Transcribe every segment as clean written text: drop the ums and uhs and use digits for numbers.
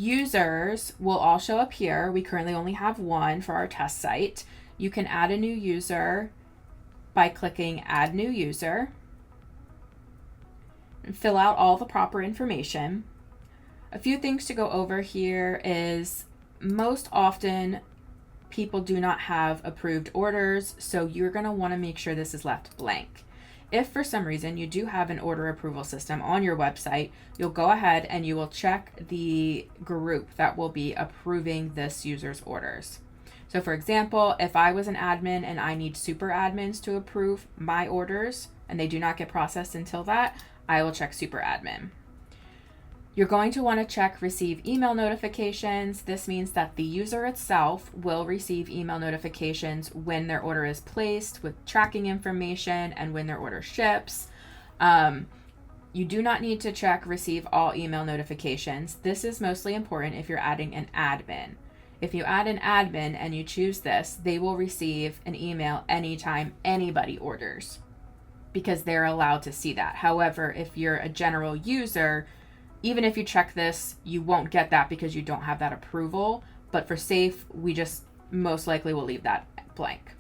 Users will all show up here. We currently only have one for our test site. You can add a new user by clicking Add New User and fill out all the proper information. A few things to go over here is most often people do not have approved orders, so you're going to want to make sure this is left blank. If for some reason you do have an order approval system on your website, you'll go ahead and you will check the group that will be approving this user's orders. So for example, if I was an admin and I need super admins to approve my orders and they do not get processed until that, I will check super admin. You're going to want to check receive email notifications. This means that the user itself will receive email notifications when their order is placed with tracking information and when their order ships. You do not need to check receive all email notifications. This is mostly important if you're adding an admin. If you add an admin and you choose this, they will receive an email anytime anybody orders because they're allowed to see that. However, if you're a general user, even if you check this, you won't get that because you don't have that approval. But for safe, we just most likely will leave that blank.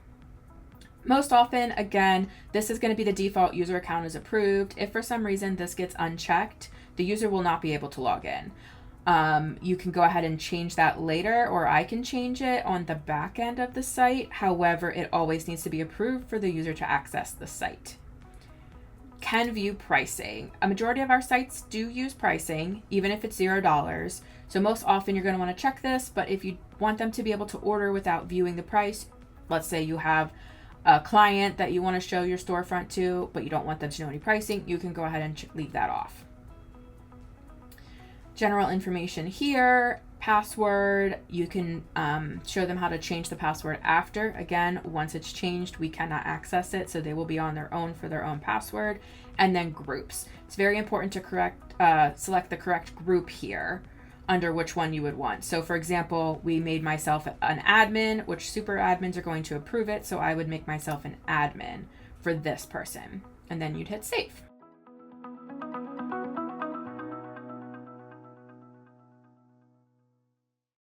Most often, again, this is going to be the default user account is approved. If for some reason this gets unchecked, the user will not be able to log in. You can go ahead and change that later, or I can change it on the back end of the site. However, it always needs to be approved for the user to access the site. Can view pricing. A majority of our sites do use pricing, even if it's $0. So most often you're going to want to check this, but if you want them to be able to order without viewing the price, let's say you have a client that you want to show your storefront to, but you don't want them to know any pricing, you can go ahead and leave that off. General information here, password, you can show them how to change the password after. Again, once it's changed, we cannot access it, so they will be on their own for their own password. And then groups. It's very important to select the correct group here under which one you would want. So for example, we made myself an admin, which super admins are going to approve it, so I would make myself an admin for this person. And then you'd hit save.